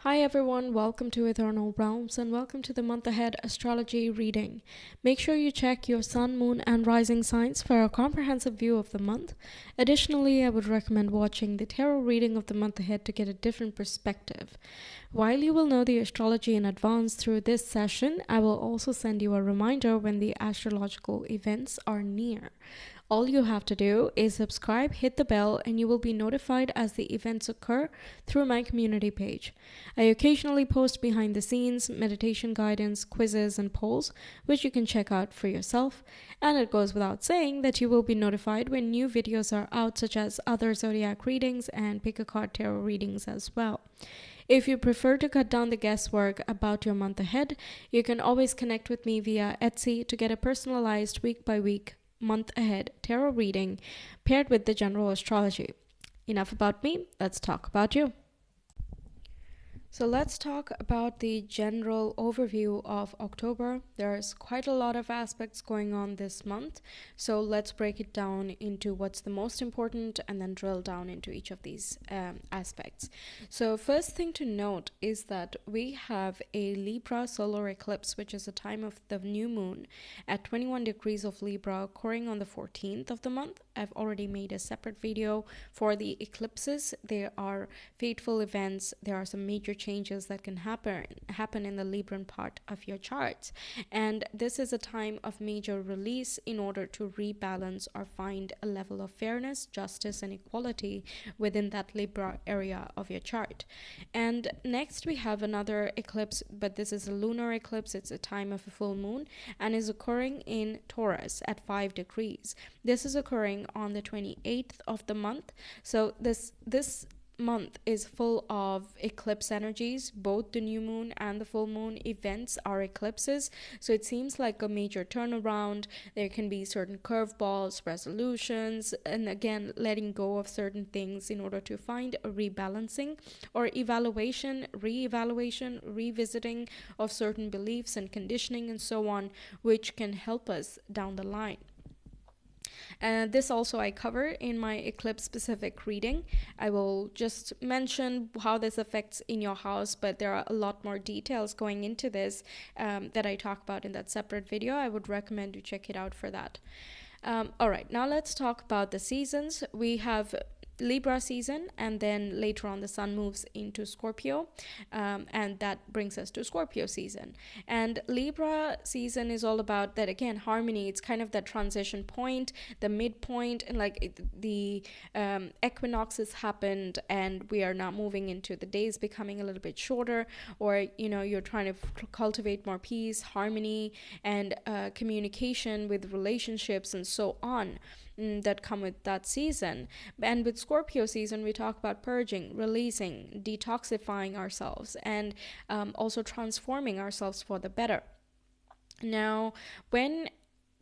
Hi everyone, welcome to Ethernal Realms and welcome to the month ahead astrology reading. Make sure you check your sun, moon, and rising signs for a comprehensive view of the month. Additionally, I would recommend watching the tarot reading of the month ahead to get a different perspective. While you will know the astrology in advance through this session, I will also send you a reminder when the astrological events are near. All you have to do is subscribe, hit the bell, and you will be notified as the events occur through my community page. I occasionally post behind the scenes, meditation guidance, quizzes, and polls, which you can check out for yourself. And it goes without saying that you will be notified when new videos are out, such as other zodiac readings and pick a card tarot readings as well. If you prefer to cut down the guesswork about your month ahead, you can always connect with me via Etsy to get a personalized week-by-week month ahead tarot reading paired with the general astrology. Enough about me, let's talk about you. So let's talk about the general overview of October. There's quite a lot of aspects going on this month, so let's break it down into what's the most important and then drill down into each of these aspects. So first thing to note is that we have a Libra solar eclipse, which is a time of the new moon at 21 degrees of Libra occurring on the 14th of the month. I've already made a separate video for the eclipses. There are fateful events. There are some major changes that can happen in the Libran part of your charts, and this is a time of major release in order to rebalance or find a level of fairness, justice, and equality within that Libra area of your chart. And next we have another eclipse, but this is a lunar eclipse. It's a time of a full moon and is occurring in Taurus at 5 degrees. This is occurring on the 28th of the month. So this month is full of eclipse energies. Both the new moon and the full moon events are eclipses, so it seems like a major turnaround. There can be certain curveballs, resolutions, and again letting go of certain things in order to find a rebalancing or evaluation, re-evaluation, revisiting of certain beliefs and conditioning and so on, which can help us down the line. This also I cover in my eclipse specific reading. I will just mention how this affects in your house, but there are a lot more details going into this that I talk about in that separate video. I would recommend you check it out for that. All right, now let's talk about the seasons. We have Libra season, and then later on the sun moves into Scorpio, and that brings us to Scorpio season. And Libra season is all about that, again, harmony. It's kind of that transition point, the midpoint, and like the equinoxes happened and we are now moving into the days becoming a little bit shorter, or you're trying to cultivate more peace, harmony, and communication with relationships and so on that come with that season. And with Scorpio season, we talk about purging, releasing, detoxifying ourselves, and also transforming ourselves for the better. Now, when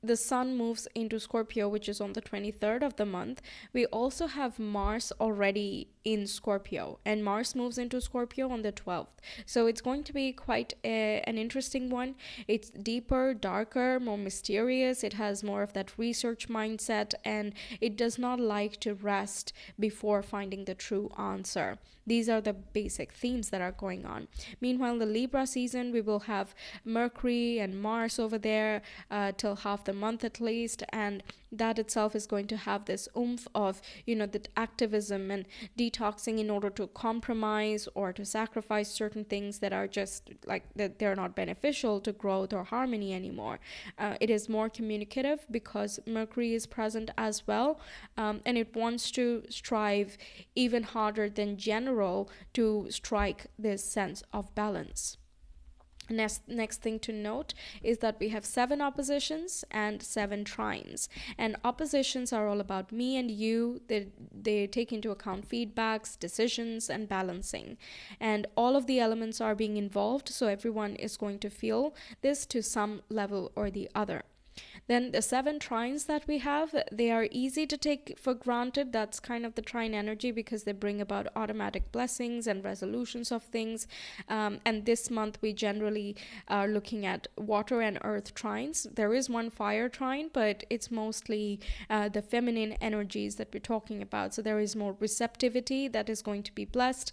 the sun moves into Scorpio, which is on the 23rd of the month, we also have Mars already in Scorpio, and Mars moves into Scorpio on the 12th. So it's going to be quite an interesting one. It's deeper, darker, more mysterious. It has more of that research mindset, and it does not like to rest before finding the true answer. These are the basic themes that are going on. Meanwhile, the Libra season, we will have Mercury and Mars over there till half the month at least, and that itself is going to have this oomph of the activism and detoxing in order to compromise or to sacrifice certain things that are just like that they're not beneficial to growth or harmony anymore. It is more communicative because Mercury is present as well, and it wants to strive even harder than general to strike this sense of balance. Next thing to note is that we have 7 oppositions and 7 trines. And oppositions are all about me and you. They take into account feedbacks, decisions, and balancing. And all of the elements are being involved, so everyone is going to feel this to some level or the other. Then the 7 trines that we have, they are easy to take for granted. That's kind of the trine energy because they bring about automatic blessings and resolutions of things. And this month we generally are looking at water and earth trines. There is one fire trine, but it's mostly the feminine energies that we're talking about. So there is more receptivity that is going to be blessed,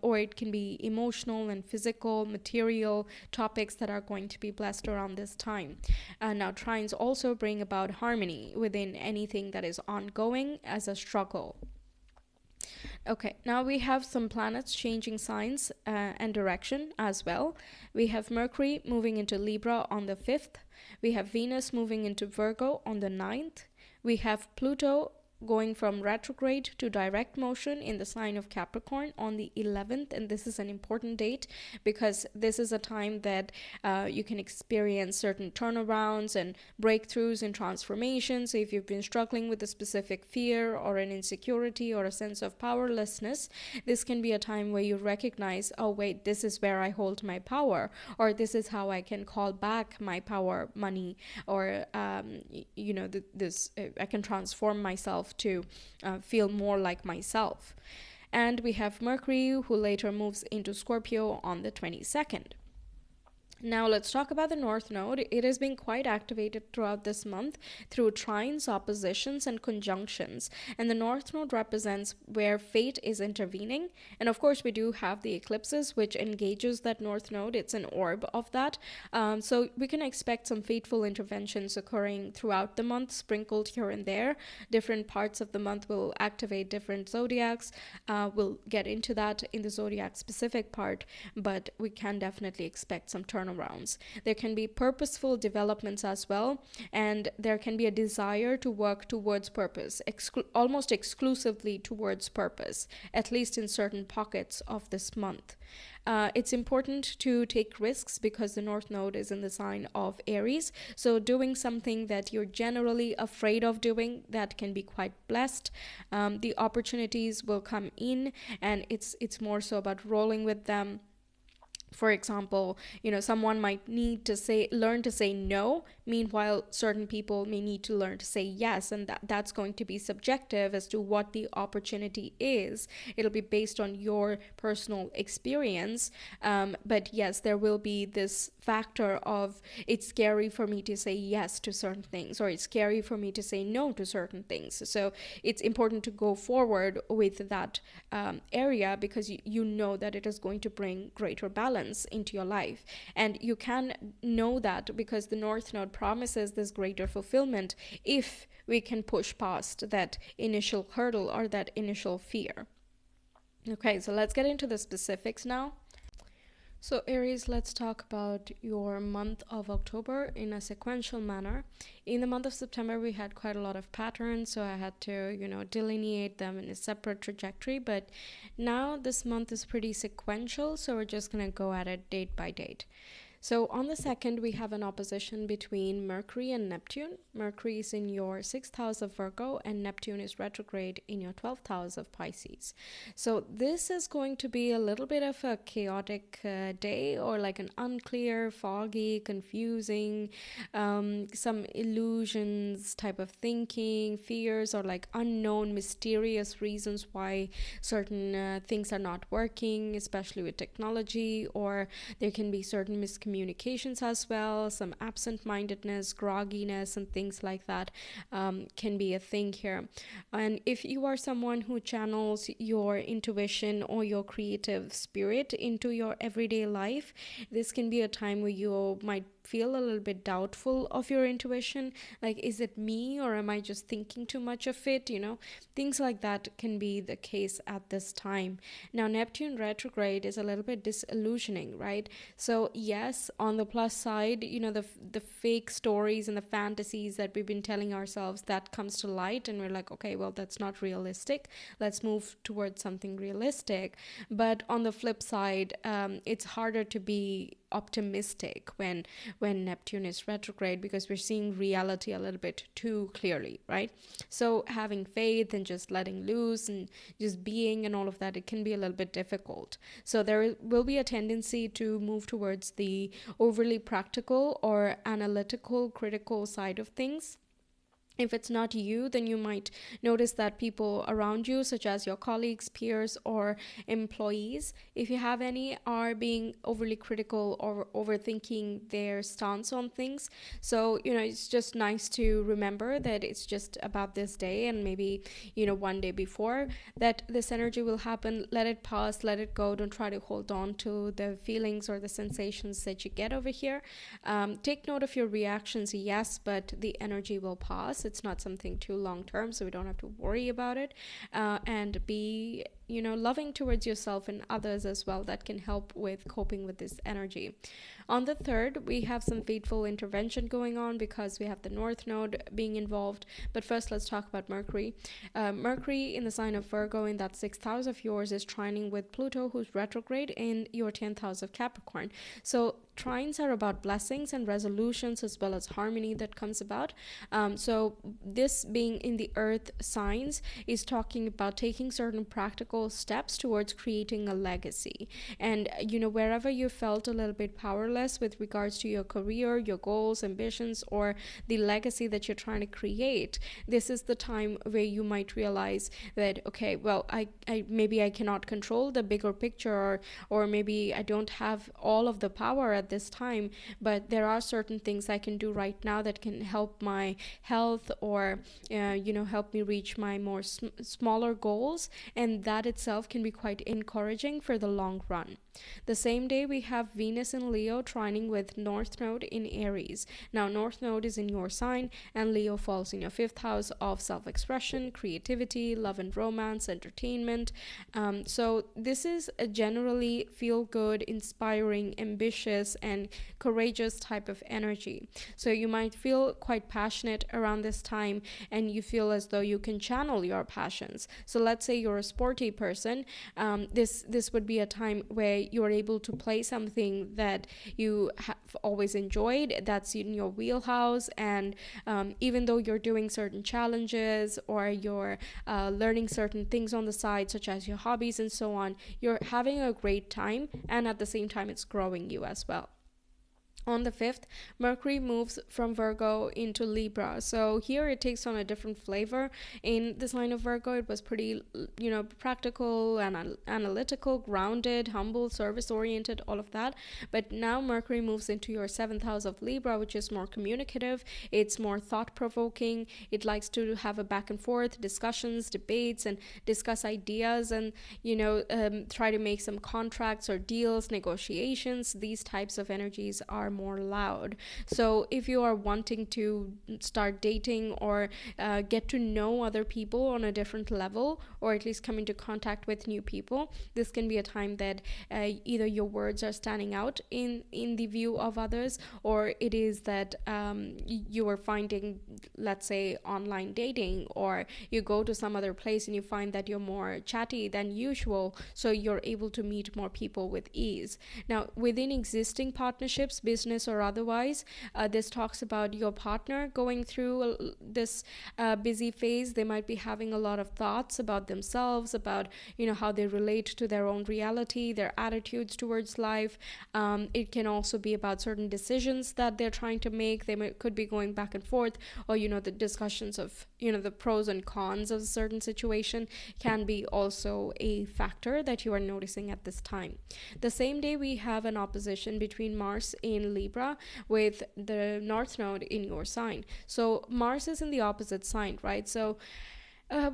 or it can be emotional and physical, material topics that are going to be blessed around this time. Now, trines also bring about harmony within anything that is ongoing as a struggle. Okay, now we have some planets changing signs and direction as well. We have Mercury moving into Libra on the 5th. We have Venus moving into Virgo on the 9th. We have Pluto going from retrograde to direct motion in the sign of Capricorn on the 11th. And this is an important date because this is a time that you can experience certain turnarounds and breakthroughs and transformations. So if you've been struggling with a specific fear or an insecurity or a sense of powerlessness, this can be a time where you recognize, oh wait, this is where I hold my power, or this is how I can call back my power, money, or I can transform myself to feel more like myself. And we have Mercury, who later moves into Scorpio on the 22nd. Now let's talk about the North Node. It has been quite activated throughout this month through trines, oppositions, and conjunctions. And the North Node represents where fate is intervening. And of course, we do have the eclipses, which engages that North Node. It's an orb of that. So we can expect some fateful interventions occurring throughout the month, sprinkled here and there. Different parts of the month will activate different zodiacs. We'll get into that in the zodiac specific part, but we can definitely expect some turnarounds. There can be purposeful developments as well, and there can be a desire to work towards purpose, almost exclusively towards purpose, at least in certain pockets of this month. It's important to take risks because the North Node is in the sign of Aries. So doing something that you're generally afraid of doing, that can be quite blessed. The opportunities will come in, and it's more so about rolling with them. For example, someone might need to learn to say no. Meanwhile, certain people may need to learn to say yes, and that's going to be subjective as to what the opportunity is. It'll be based on your personal experience. But yes, there will be this factor of it's scary for me to say yes to certain things, or it's scary for me to say no to certain things. So it's important to go forward with that area because you know that it is going to bring greater balance into your life. And you can know that because the North Node promises this greater fulfillment if we can push past that initial hurdle or that initial fear. Okay, so let's get into the specifics now. So Aries, let's talk about your month of October in a sequential manner. In the month of September, we had quite a lot of patterns, so I had to, delineate them in a separate trajectory. But now this month is pretty sequential, so we're just going to go at it date by date. So on the 2nd, we have an opposition between Mercury and Neptune. Mercury is in your 6th house of Virgo, and Neptune is retrograde in your 12th house of Pisces. So this is going to be a little bit of a chaotic day, or like an unclear, foggy, confusing, some illusions type of thinking, fears, or like unknown, mysterious reasons why certain things are not working, especially with technology, or there can be certain miscommunications as well. Some absent-mindedness, grogginess, and things like that can be a thing here. And if you are someone who channels your intuition or your creative spirit into your everyday life, this can be a time where you might feel a little bit doubtful of your intuition. Like, is it me, or am I just thinking too much of it? Things like that can be the case at this time. Now, Neptune retrograde is a little bit disillusioning, right? So yes, on the plus side, the fake stories and the fantasies that we've been telling ourselves, that comes to light, and we're like, okay, well, that's not realistic. Let's move towards something realistic. But on the flip side, it's harder to be optimistic when Neptune is retrograde, because we're seeing reality a little bit too clearly, right? So having faith and just letting loose and just being and all of that, it can be a little bit difficult. So there will be a tendency to move towards the overly practical or analytical, critical side of things. If it's not you, then you might notice that people around you, such as your colleagues, peers, or employees, if you have any, are being overly critical or overthinking their stance on things. So, it's just nice to remember that it's just about this day, and maybe, one day before that this energy will happen. Let it pass, let it go. Don't try to hold on to the feelings or the sensations that you get over here. Take note of your reactions, yes, but the energy will pass. It's not something too long term, so we don't have to worry about it. And be loving towards yourself and others as well. That can help with coping with this energy. On the 3rd, we have some fateful intervention going on because we have the North Node being involved. But first, let's talk about Mercury. Mercury in the sign of Virgo, in that 6th house of yours, is trining with Pluto, who's retrograde in your 10th house of Capricorn. So trines are about blessings and resolutions, as well as harmony that comes about. So this being in the earth signs is talking about taking certain practical steps towards creating a legacy. And wherever you felt a little bit powerless with regards to your career, your goals, ambitions, or the legacy that you're trying to create, this is the time where you might realize that, okay, well, I maybe I cannot control the bigger picture, or maybe I don't have all of the power at this time, but there are certain things I can do right now that can help my health, or help me reach my more smaller goals, and that itself can be quite encouraging for the long run. The same day, we have Venus in Leo trining with North Node in Aries. Now, North Node is in your sign, and Leo falls in your 5th house of self-expression, creativity, love and romance, entertainment. So this is a generally feel-good, inspiring, ambitious, and courageous type of energy. So you might feel quite passionate around this time, and you feel as though you can channel your passions. So let's say you're a sporty person. This would be a time where you're able to play something that you have always enjoyed, that's in your wheelhouse, and even though you're doing certain challenges, or you're learning certain things on the side, such as your hobbies and so on, you're having a great time, and at the same time it's growing you as well. On the 5th, Mercury moves from Virgo into Libra. So here it takes on a different flavor. In the sign of Virgo, it was pretty, practical and analytical, grounded, humble, service-oriented, all of that. But now Mercury moves into your 7th house of Libra, which is more communicative. It's more thought-provoking. It likes to have a back and forth, discussions, debates, and discuss ideas, and, try to make some contracts or deals, negotiations. These types of energies are more loud. So if you are wanting to start dating, or get to know other people on a different level, or at least come into contact with new people, this can be a time that either your words are standing out in the view of others, or it is that you are finding, let's say, online dating, or you go to some other place and you find that you're more chatty than usual, so you're able to meet more people with ease. Now, within existing partnerships, business or otherwise, this talks about your partner going through this busy phase. They might be having a lot of thoughts about themselves, about how they relate to their own reality, their attitudes towards life. It can also be about certain decisions that they're trying to make. Could be going back and forth, or the discussions of the pros and cons of a certain situation can be also a factor that you are noticing at this time. The same day, we have an opposition between Mars in Libra with the North Node in your sign. So Mars is in the opposite sign, right? So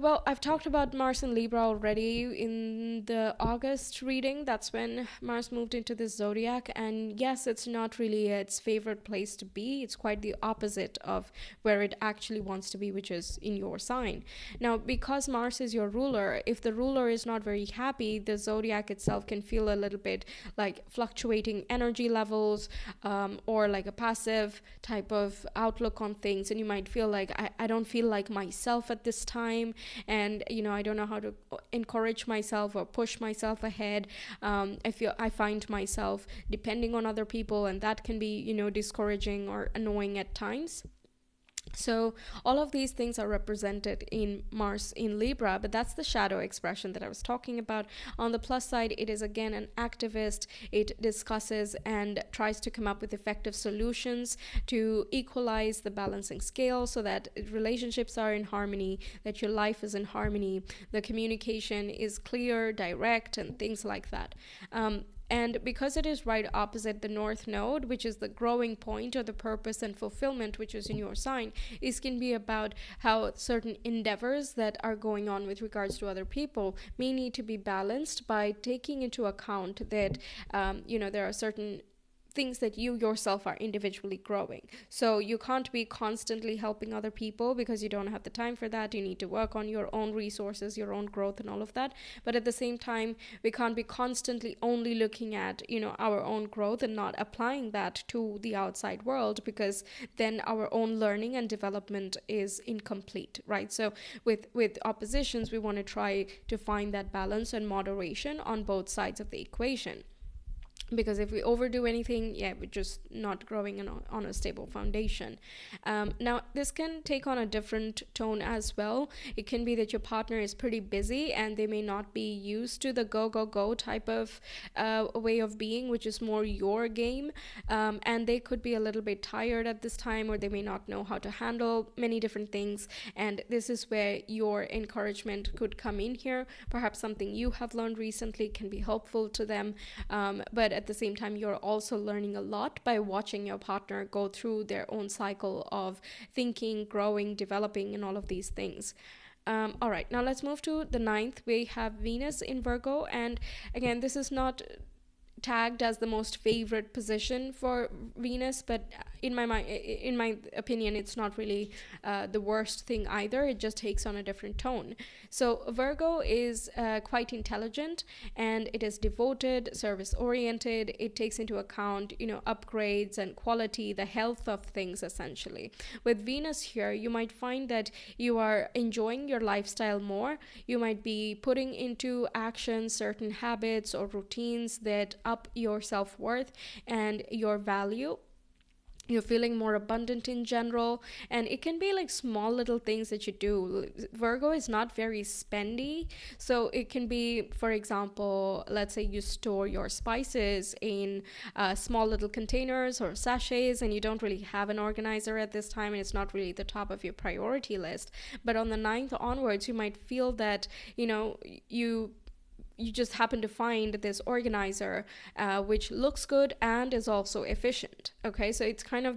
well, I've talked about Mars and Libra already in the August reading. That's when Mars moved into the zodiac. And yes, it's not really its favorite place to be. It's quite the opposite of where it actually wants to be, which is in your sign. Now, because Mars is your ruler, if the ruler is not very happy, the zodiac itself can feel a little bit like fluctuating energy levels, or like a passive type of outlook on things. And you might feel like, I don't feel like myself at this time. time, and I don't know how to encourage myself or push myself ahead. I find myself depending on other people, and that can be discouraging or annoying at times. So all of these things are represented in Mars in Libra, but that's the shadow expression that I was talking about. On the plus side, it is again an activist. It discusses and tries to come up with effective solutions to equalize the balancing scale so that relationships are in harmony, that your life is in harmony, the communication is clear, direct, and things like that. And because it is right opposite the North Node, which is the growing point or the purpose and fulfillment, which is in your sign, it can be about how certain endeavors that are going on with regards to other people may need to be balanced by taking into account that, there are certain things that you yourself are individually growing. So you can't be constantly helping other people because you don't have the time for that. You need to work on your own resources, your own growth, and all of that. But at the same time, we can't be constantly only looking at, our own growth and not applying that to the outside world, because then our own learning and development is incomplete, right? So with oppositions, we want to try to find that balance and moderation on both sides of the equation. Because if we overdo anything, we're just not growing on a stable foundation. Now, this can take on a different tone as well. It can be that your partner is pretty busy and they may not be used to the go, go, go type of way of being, which is more your game. And they could be a little bit tired at this time, or they may not know how to handle many different things. And this is where your encouragement could come in here. Perhaps something you have learned recently can be helpful to them. But at the same time, you're also learning a lot by watching your partner go through their own cycle of thinking, growing, developing, and all of these things. All right, now let's move to the 9th. We have Venus in Virgo, and again, this is not tagged as the most favorite position for Venus, but in my opinion, it's not really the worst thing either. It just takes on a different tone. So Virgo is quite intelligent, and it is devoted, service oriented. It takes into account upgrades and quality, the health of things essentially. With Venus here, you might find that you are enjoying your lifestyle more. You might be putting into action certain habits or routines that up your self-worth and your value. You're feeling more abundant in general, and it can be like small little things that you do. Virgo is not very spendy, so it can be, for example, let's say you store your spices in small little containers or sachets, and you don't really have an organizer at this time, and it's not really the top of your priority list. But on the 9th onwards, you might feel that you just happen to find this organizer which looks good and is also efficient. Okay, so it's kind of,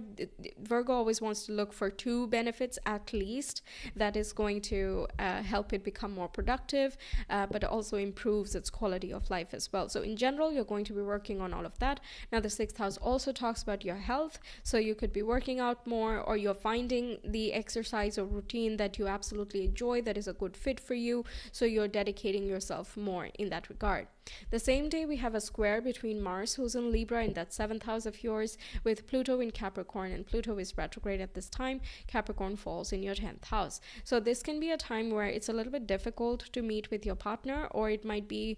Virgo always wants to look for 2 benefits at least that is going to help it become more productive, but also improves its quality of life as well. So in general, you're going to be working on all of that. Now, the 6th house also talks about your health, so you could be working out more, or you're finding the exercise or routine that you absolutely enjoy, that is a good fit for you, so you're dedicating yourself more in that regard. The same day, we have a square between Mars, who's in Libra in that 7th house of yours, with Pluto in Capricorn, and Pluto is retrograde at this time. Capricorn falls in your 10th house. So this can be a time where it's a little bit difficult to meet with your partner, or it might be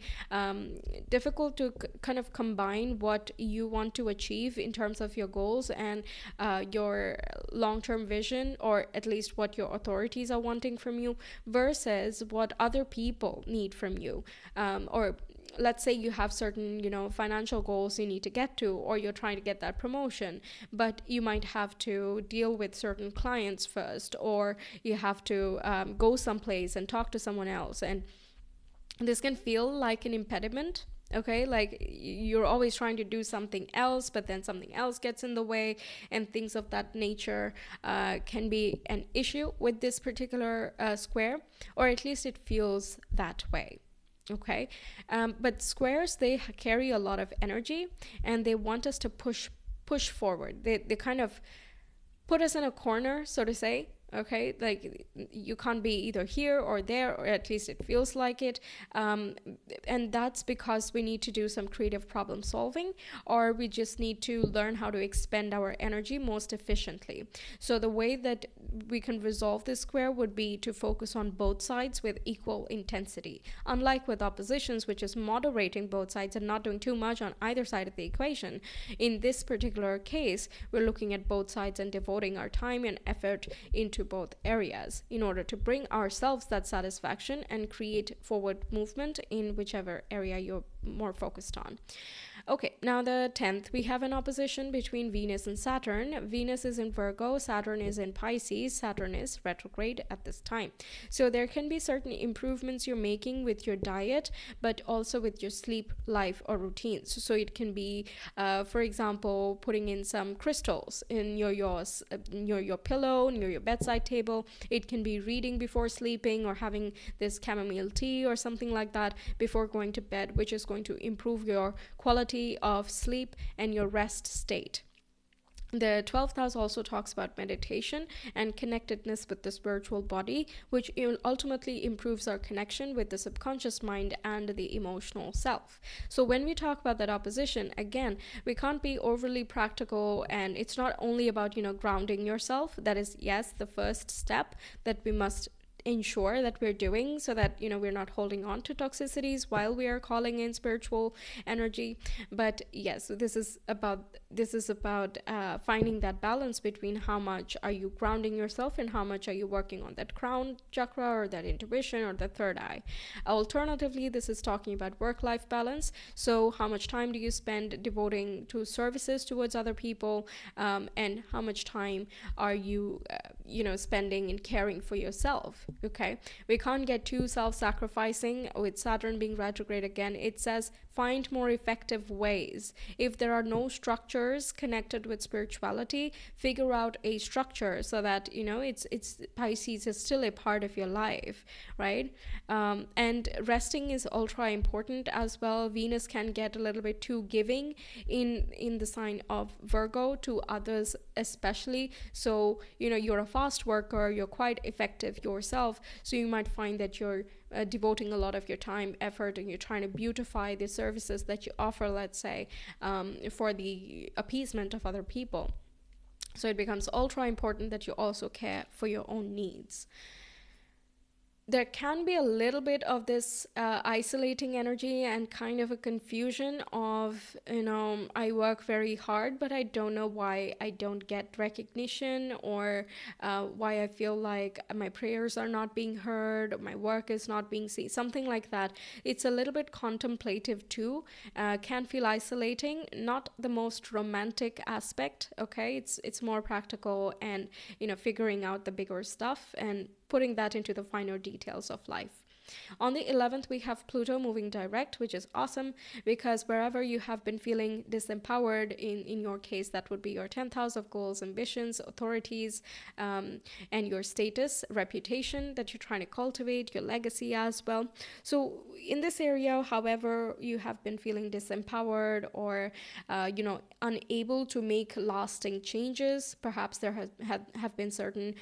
difficult to kind of combine what you want to achieve in terms of your goals and your long-term vision, or at least what your authorities are wanting from you, versus what other people need from you. Or let's say you have certain, financial goals you need to get to, or you're trying to get that promotion, but you might have to deal with certain clients first, or you have to go someplace and talk to someone else. And this can feel like an impediment. Okay, like you're always trying to do something else, but then something else gets in the way, and things of that nature can be an issue with this particular square, or at least it feels that way. Okay, but squares, they carry a lot of energy, and they want us to push forward. They kind of put us in a corner, so to say. Okay, like you can't be either here or there, or at least it feels like it. And that's because we need to do some creative problem solving, or we just need to learn how to expend our energy most efficiently. So the way that we can resolve this square would be to focus on both sides with equal intensity. Unlike with oppositions, which is moderating both sides and not doing too much on either side of the equation, in this particular case, we're looking at both sides and devoting our time and effort into both areas in order to bring ourselves that satisfaction and create forward movement in whichever area you're more focused on. Okay, now the 10th, we have an opposition between Venus and Saturn. Venus is in Virgo, Saturn is in Pisces. Saturn is retrograde at this time. So there can be certain improvements you're making with your diet, but also with your sleep life or routines. So it can be, for example, putting in some crystals in near your pillow, near your bedside table. It can be reading before sleeping or having this chamomile tea or something like that before going to bed, which is going to improve your quality of sleep and your rest state. The 12th house also talks about meditation and connectedness with the spiritual body, which ultimately improves our connection with the subconscious mind and the emotional self. So when we talk about that opposition, again, we can't be overly practical, and it's not only about, grounding yourself. That is, yes, the first step that we must ensure that we're doing, so that we're not holding on to toxicities while we are calling in spiritual energy. But yes, this is about finding that balance between how much are you grounding yourself and how much are you working on that crown chakra or that intuition or the third eye. Alternatively, this is talking about work-life balance. So how much time do you spend devoting to services towards other people, and how much time are you spending in caring for yourself. Okay, we can't get too self-sacrificing with Saturn being retrograde again. It says find more effective ways. If there are no structures connected with spirituality, figure out a structure so that it's Pisces is still a part of your life, right? And resting is ultra important as well. Venus can get a little bit too giving in the sign of Virgo to others especially. So you're a fast worker, you're quite effective yourself, so you might find that you're devoting a lot of your time, effort, and you're trying to beautify the services that you offer, let's say, for the appeasement of other people. So it becomes ultra important that you also care for your own needs. There can be a little bit of this isolating energy and kind of a confusion of, I work very hard, but I don't know why I don't get recognition, or why I feel like my prayers are not being heard, or my work is not being seen, something like that. It's a little bit contemplative too, can feel isolating, not the most romantic aspect, okay? It's more practical and, figuring out the bigger stuff and putting that into the finer details of life. On the 11th, we have Pluto moving direct, which is awesome because wherever you have been feeling disempowered, in your case, that would be your 10th house of goals, ambitions, authorities, and your status, reputation that you're trying to cultivate, your legacy as well. So in this area, however, you have been feeling disempowered or, unable to make lasting changes. Perhaps there have been certain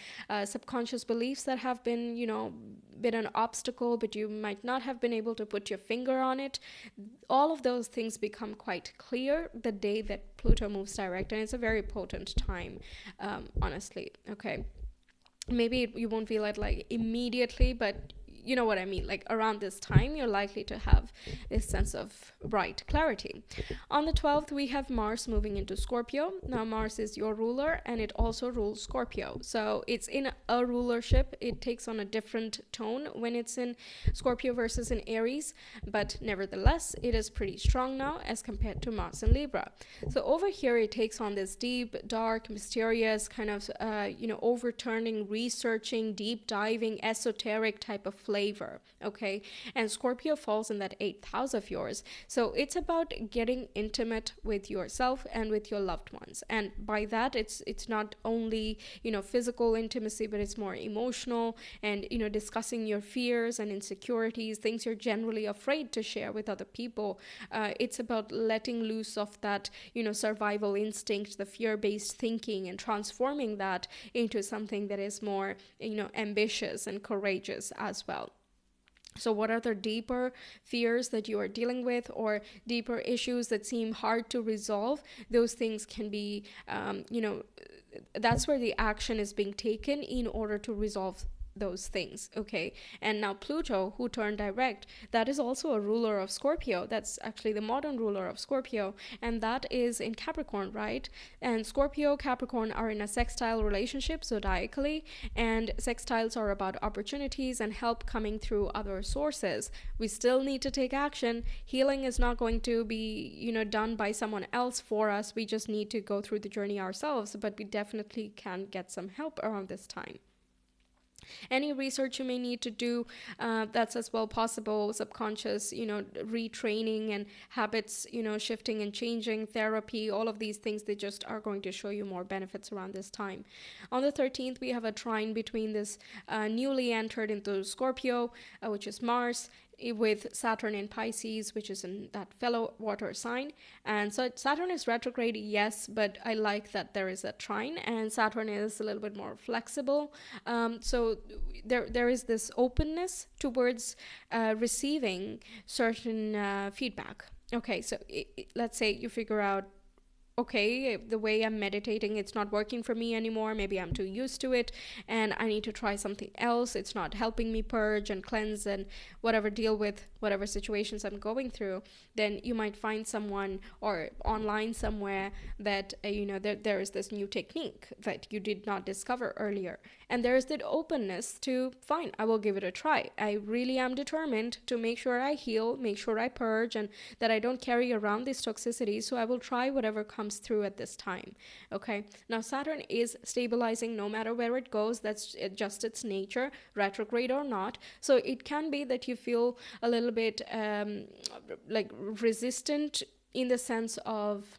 subconscious beliefs that have been, been an obstacle, but you might not have been able to put your finger on it. All of those things become quite clear the day that Pluto moves direct, and it's a very potent time, honestly. Okay, maybe you won't feel it like immediately, but you know what I mean, like around this time you're likely to have this sense of bright clarity. On the 12th, we have Mars moving into Scorpio. Now Mars is your ruler and it also rules Scorpio, so it's in a rulership. It takes on a different tone when it's in Scorpio versus in Aries, but nevertheless it is pretty strong now as compared to Mars in Libra. So over here it takes on this deep, dark, mysterious kind of overturning, researching, deep diving, esoteric type of flavor, okay? And Scorpio falls in that 8th house of yours. So it's about getting intimate with yourself and with your loved ones. And by that, it's not only, physical intimacy, but it's more emotional and, discussing your fears and insecurities, things you're generally afraid to share with other people. It's about letting loose of that, survival instinct, the fear-based thinking, and transforming that into something that is more, ambitious and courageous as well. So what are the deeper fears that you are dealing with, or deeper issues that seem hard to resolve? Those things can be, that's where the action is being taken in order to resolve those things. Okay. And now Pluto, who turned direct, that is also a ruler of Scorpio. That's actually the modern ruler of Scorpio, and that is in Capricorn, right? And Scorpio, Capricorn are in a sextile relationship zodiacally, and sextiles are about opportunities and help coming through other sources. We still need to take action. Healing is not going to be, done by someone else for us. We just need to go through the journey ourselves, but we definitely can get some help around this time. Any research you may need to do, that's as well possible. Subconscious, retraining and habits, shifting and changing, therapy, all of these things, they just are going to show you more benefits around this time. On the 13th, we have a trine between this newly entered into Scorpio, which is Mars, with Saturn in Pisces, which is in that fellow water sign. And so Saturn is retrograde, yes, but I like that there is a trine, and Saturn is a little bit more flexible. So there is this openness towards receiving certain feedback. Okay, so let's say you figure out, okay, the way I'm meditating, it's not working for me anymore. Maybe I'm too used to it and I need to try something else. It's not helping me purge and cleanse and deal with whatever situations I'm going through. Then you might find someone or online somewhere that, there is this new technique that you did not discover earlier. And there is that openness to, fine, I will give it a try. I really am determined to make sure I heal, make sure I purge, and that I don't carry around these toxicities. So I will try whatever comes through at this time. Okay. Now Saturn is stabilizing no matter where it goes. That's just its nature, retrograde or not. So it can be that you feel a little bit like resistant, in the sense of,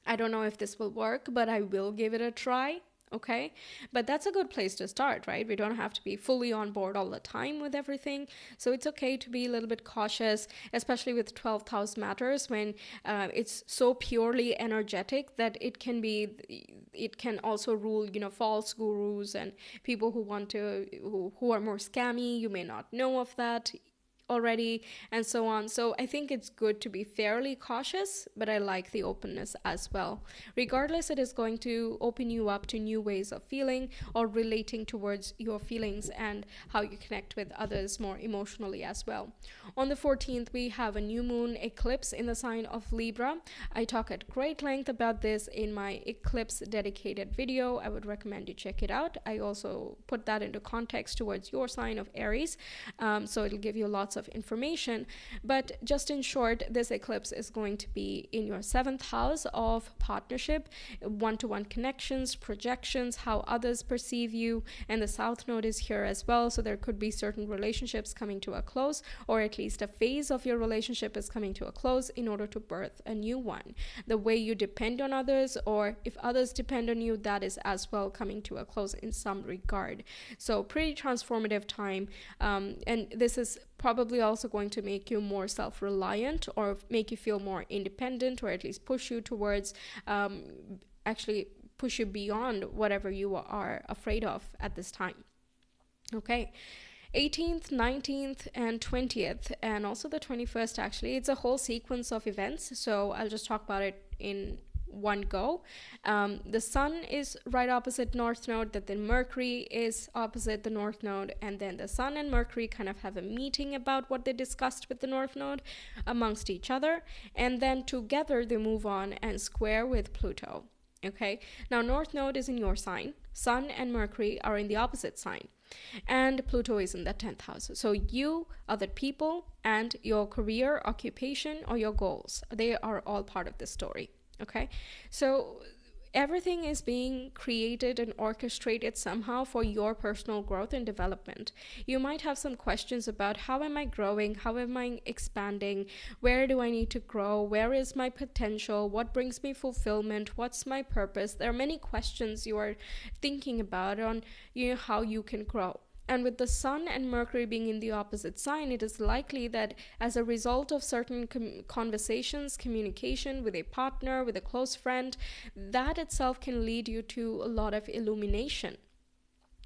I don't know if this will work, but I will give it a try. Okay, but that's a good place to start, right? We don't have to be fully on board all the time with everything. So it's okay to be a little bit cautious, especially with 12th house matters, when it's so purely energetic that it can also rule, false gurus and people who want to, who are more scammy. You may not know of that already, and so on. So I think it's good to be fairly cautious, but I like the openness as well. Regardless, it is going to open you up to new ways of feeling or relating towards your feelings and how you connect with others more emotionally as well. On the 14th, we have a new moon eclipse in the sign of Libra. I talk at great length about this in my eclipse dedicated video. I would recommend you check it out. I also put that into context towards your sign of Aries, so it'll give you lots of information. But just in short, this eclipse is going to be in your 7th house of partnership, one-to-one connections, projections, how others perceive you, and the south node is here as well. So there could be certain relationships coming to a close, or at least a phase of your relationship is coming to a close in order to birth a new one. The way you depend on others, or if others depend on you, that is as well coming to a close in some regard. So pretty transformative time, and this is probably also going to make you more self-reliant, or make you feel more independent, or at least push you towards actually push you beyond whatever you are afraid of at this time. Okay. 18th, 19th, and 20th, and also the 21st, actually, it's a whole sequence of events, so I'll just talk about it in one go. The sun is right opposite north node, that then Mercury is opposite the north node, and then the sun and Mercury kind of have a meeting about what they discussed with the north node amongst each other, and then together they move on and square with Pluto. Okay, now north node is in your sign, sun and Mercury are in the opposite sign, and Pluto is in the 10th house. So you, other people, and your career, occupation, or your goals, they are all part of this story. Okay, so everything is being created and orchestrated somehow for your personal growth and development. You might have some questions about how am I growing? How am I expanding? Where do I need to grow? Where is my potential? What brings me fulfillment? What's my purpose? There are many questions you are thinking about on how you can grow. And with the Sun and Mercury being in the opposite sign, it is likely that as a result of certain conversations, communication with a partner, with a close friend, that itself can lead you to a lot of illumination.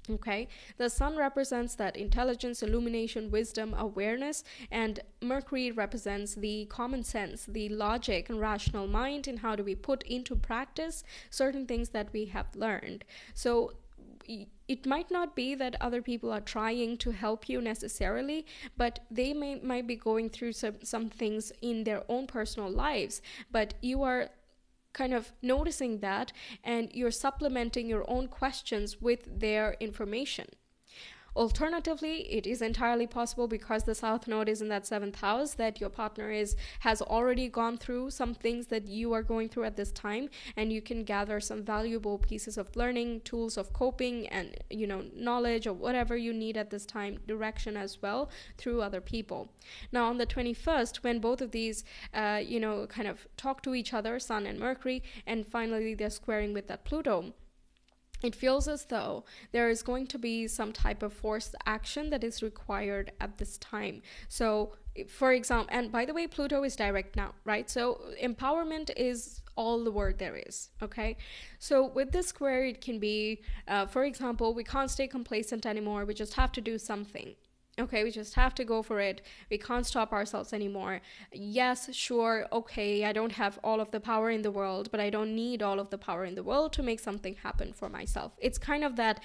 Okay, the Sun represents that intelligence, illumination, wisdom, awareness, and Mercury represents the common sense, the logic and rational mind, and how do we put into practice certain things that we have learned. So it might not be that other people are trying to help you necessarily, but they might be going through some things in their own personal lives, but you are kind of noticing that, and you're supplementing your own questions with their information. Alternatively, it is entirely possible, because the South Node is in that 7th house, that your partner has already gone through some things that you are going through at this time, and you can gather some valuable pieces of learning, tools of coping, and knowledge or whatever you need at this time, direction as well, through other people. Now on the 21st, when both of these kind of talk to each other, Sun and Mercury, and finally they're squaring with that Pluto, it feels as though there is going to be some type of forced action that is required at this time. So, for example, and by the way, Pluto is direct now, right? So, empowerment is all the word there is, okay? So, with this square, it can be, for example, we can't stay complacent anymore, we just have to do something. Okay, we just have to go for it. We can't stop ourselves anymore. Yes, sure, okay, I don't have all of the power in the world, but I don't need all of the power in the world to make something happen for myself. It's kind of that,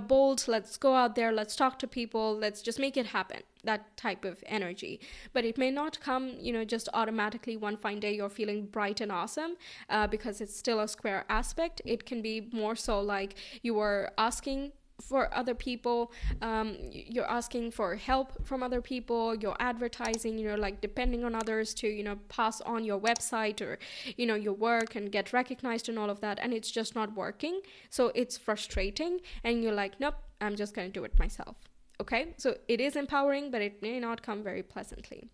bold, let's go out there, let's talk to people, let's just make it happen. That type of energy. But it may not come, just automatically one fine day you're feeling bright and awesome, because it's still a square aspect. It can be more so like you are asking for other people, you're asking for help from other people, you're advertising, like depending on others to pass on your website or your work and get recognized and all of that, and it's just not working. So it's frustrating, and you're like, nope, I'm just going to do it myself. Okay, so it is empowering, but it may not come very pleasantly.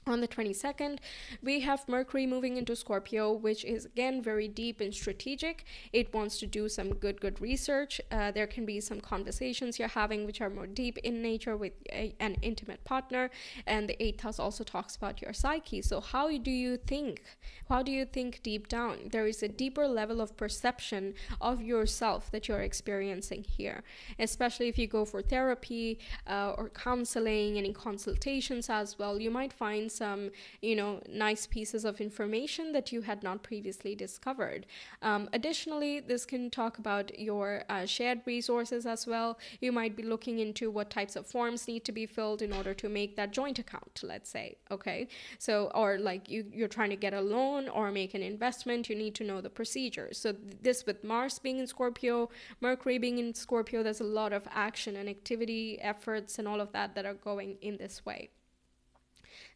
On the 22nd, we have Mercury moving into Scorpio, which is again very deep and strategic. It wants to do some good research. There can be some conversations you're having which are more deep in nature with an intimate partner. And the 8th house also talks about your psyche. So how do you think? How do you think deep down? There is a deeper level of perception of yourself that you're experiencing here, especially if you go for therapy or counseling and in consultations as well. You might find some nice pieces of information that you had not previously discovered. Additionally, this can talk about your shared resources as well. You might be looking into what types of forms need to be filled in order to make that joint account, let's say. Okay, so or like you're trying to get a loan or make an investment, you need to know the procedures. So this, with Mars being in Scorpio, Mercury being in Scorpio, there's a lot of action and activity, efforts and all of that are going in this way.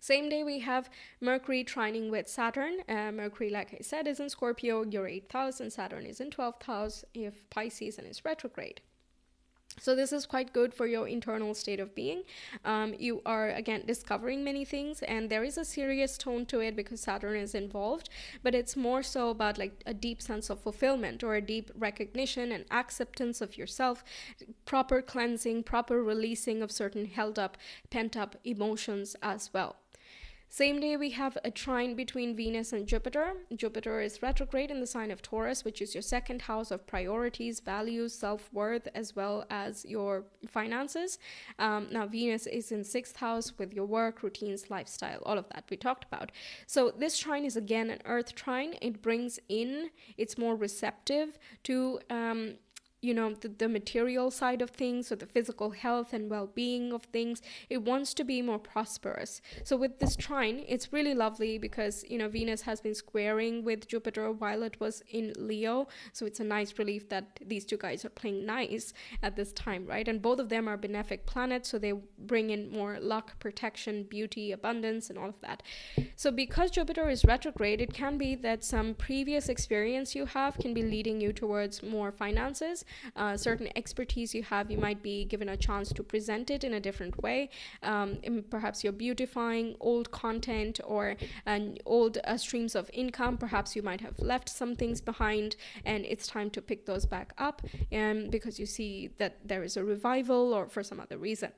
Same day we have Mercury trining with Saturn. Mercury, like I said, is in Scorpio, your 8th house, and Saturn is in 12th house if Pisces and is retrograde. So this is quite good for your internal state of being. You are, again, discovering many things, and there is a serious tone to it because Saturn is involved, but it's more so about like a deep sense of fulfillment or a deep recognition and acceptance of yourself, proper cleansing, proper releasing of certain held up, pent up emotions as well. Same day we have a trine between Venus and Jupiter. Jupiter is retrograde in the sign of Taurus, which is your 2nd house of priorities, values, self-worth, as well as your finances. Now Venus is in 6th house with your work, routines, lifestyle, all of that we talked about. So this trine is again an earth trine. It brings in, it's more receptive to the material side of things, or the physical health and well-being of things. It wants to be more prosperous. So with this trine, it's really lovely because Venus has been squaring with Jupiter while it was in Leo, so it's a nice relief that these two guys are playing nice at this time, right? And both of them are benefic planets, so they bring in more luck, protection, beauty, abundance, and all of that. So because Jupiter is retrograde, it can be that some previous experience you have can be leading you towards more finances. Certain expertise you have, you might be given a chance to present it in a different way. Perhaps you're beautifying old content or old streams of income. Perhaps you might have left some things behind and it's time to pick those back up, because you see that there is a revival or for some other reason.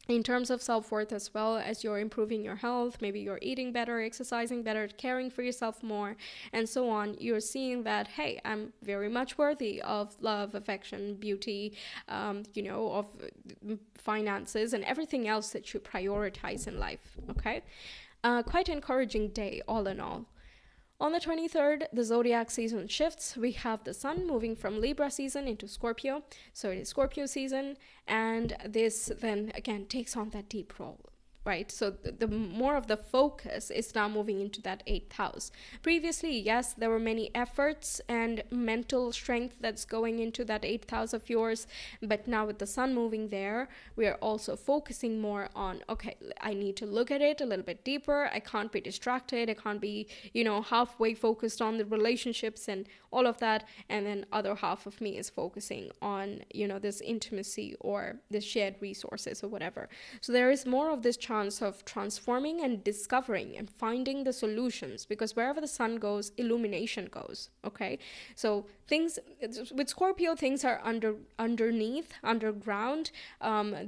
In terms of self-worth as well, as you're improving your health, maybe you're eating better, exercising better, caring for yourself more, and so on, you're seeing that, hey, I'm very much worthy of love, affection, beauty, of finances and everything else that you prioritize in life, okay? Quite encouraging day, all in all. On the 23rd, the zodiac season shifts. We have the sun moving from Libra season into Scorpio. So it is Scorpio season. And this then again takes on that deep role, right? So the more of the focus is now moving into that 8th house. Previously, yes, there were many efforts and mental strength that's going into that 8th house of yours. But now with the sun moving there, we are also focusing more on, okay, I need to look at it a little bit deeper. I can't be distracted. I can't be, halfway focused on the relationships and all of that. And then other half of me is focusing on, this intimacy or the shared resources or whatever. So there is more of this of transforming and discovering and finding the solutions, because wherever the sun goes, illumination goes. Okay, so things with Scorpio, things are underground.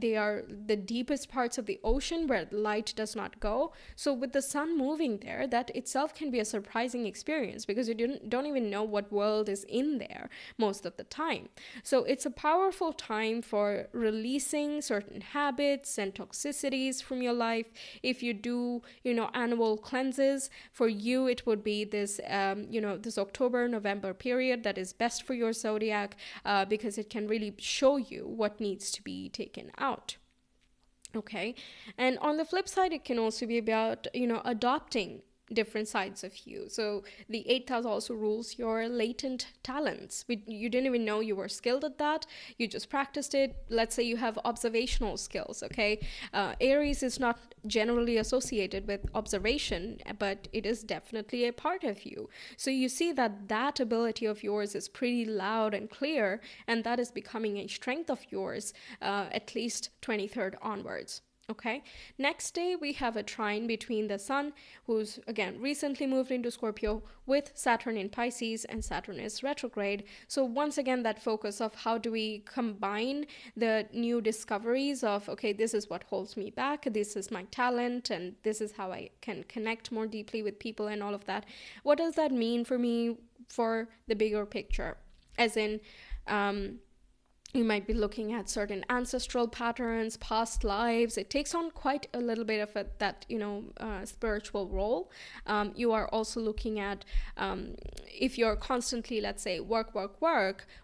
They are the deepest parts of the ocean where light does not go. So with the sun moving there, that itself can be a surprising experience, because you don't even know what world is in there most of the time. So it's a powerful time for releasing certain habits and toxicities from your life. If you do annual cleanses, for you it would be this this October-November period that is best for your zodiac, because it can really show you what needs to be taken out. Okay, and on the flip side, it can also be about adopting different sides of you. So the 8th house also rules your latent talents. You didn't even know you were skilled at that. You just practiced it. Let's say you have observational skills, okay? Aries is not generally associated with observation, but it is definitely a part of you. So you see that ability of yours is pretty loud and clear, and that is becoming a strength of yours, at least 23rd onwards. Okay, next day we have a trine between the sun, who's again recently moved into Scorpio, with Saturn in Pisces, and Saturn is retrograde. So once again, that focus of how do we combine the new discoveries of, okay, this is what holds me back, this is my talent, and this is how I can connect more deeply with people and all of that. What does that mean for me for the bigger picture? As in, you might be looking at certain ancestral patterns, past lives. It takes on quite a little bit of that spiritual role. You are also looking at, if you're constantly, let's say, work,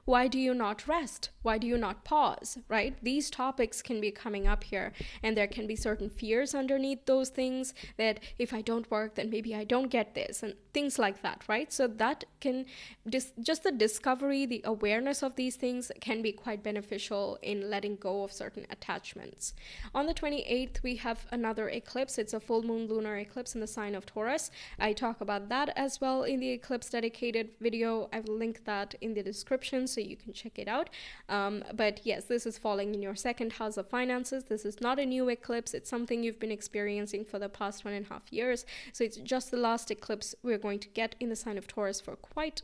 why do you not rest? Why do you not pause, right? These topics can be coming up here, and there can be certain fears underneath those things, that if I don't work, then maybe I don't get this, and things like that, right? So that can, just the discovery, the awareness of these things can be quite beneficial in letting go of certain attachments. On the 28th, we have another eclipse. It's a full moon lunar eclipse in the sign of Taurus. I talk about that as well in the eclipse dedicated video. I will link that in the description so you can check it out. But yes, this is falling in your 2nd house of finances. This is not a new eclipse. It's something you've been experiencing for the past 1.5 years. So it's just the last eclipse we're going to get in the sign of Taurus for quite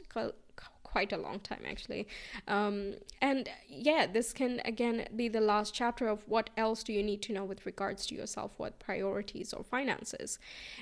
a long time, actually. And yeah, this can again be the last chapter of what else do you need to know with regards to your self-worth, priorities, or finances.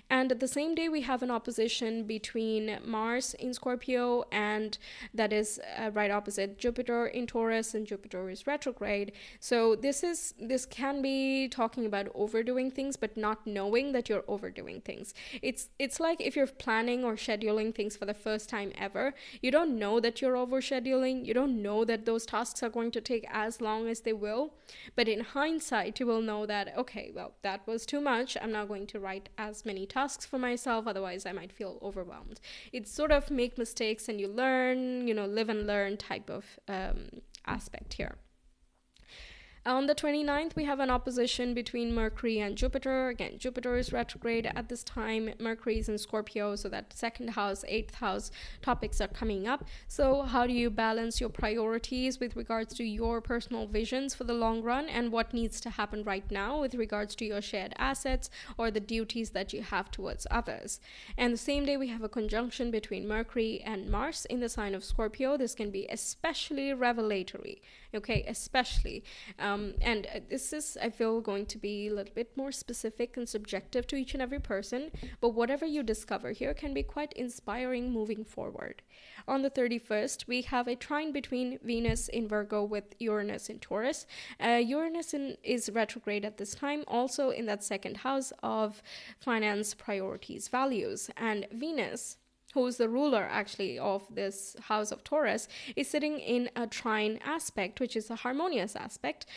And at the same day, we have an opposition between Mars in Scorpio, and that is right opposite Jupiter in Taurus, and Jupiter is retrograde. So this can be talking about overdoing things, but not knowing that you're overdoing things. It's like if you're planning or scheduling things for the first time ever, you don't know know that you're overscheduling. You don't know that those tasks are going to take as long as they will. But in hindsight, you will know that, okay, well, that was too much. I'm not going to write as many tasks for myself. Otherwise, I might feel overwhelmed. It's sort of make mistakes and you learn, live and learn type of aspect here. On the 29th, we have an opposition between Mercury and Jupiter. Again, Jupiter is retrograde at this time. Mercury is in Scorpio, so that second house, eighth house topics are coming up. So how do you balance your priorities with regards to your personal visions for the long run and what needs to happen right now with regards to your shared assets or the duties that you have towards others? And the same day, we have a conjunction between Mercury and Mars in the sign of Scorpio. This can be especially revelatory, okay, especially. And this is, I feel, going to be a little bit more specific and subjective to each and every person, but whatever you discover here can be quite inspiring moving forward. On the 31st, we have a trine between Venus in Virgo with Uranus in Taurus. Uranus is retrograde at this time, also in that second house of finance, priorities, values, and Venus, who's the ruler actually of this house of Taurus, is sitting in a trine aspect, which is a harmonious aspect.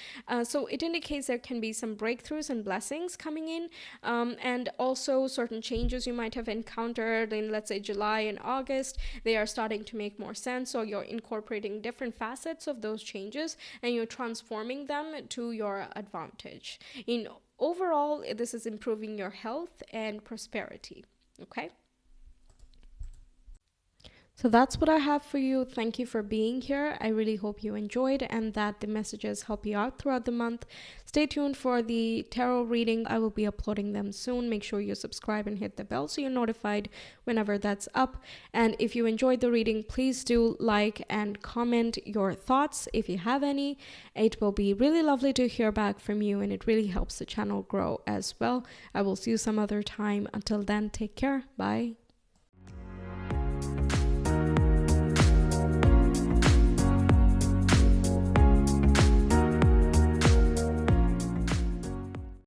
So it indicates there can be some breakthroughs and blessings coming in, and also certain changes you might have encountered in, let's say, July and August. They are starting to make more sense, so you're incorporating different facets of those changes and you're transforming them to your advantage. Overall, this is improving your health and prosperity. Okay. So that's what I have for you. Thank you for being here. I really hope you enjoyed and that the messages help you out throughout the month. Stay tuned for the tarot reading. I will be uploading them soon. Make sure you subscribe and hit the bell so you're notified whenever that's up. And if you enjoyed the reading, please do like and comment your thoughts if you have any. It will be really lovely to hear back from you and it really helps the channel grow as well. I will see you some other time. Until then, take care. Bye.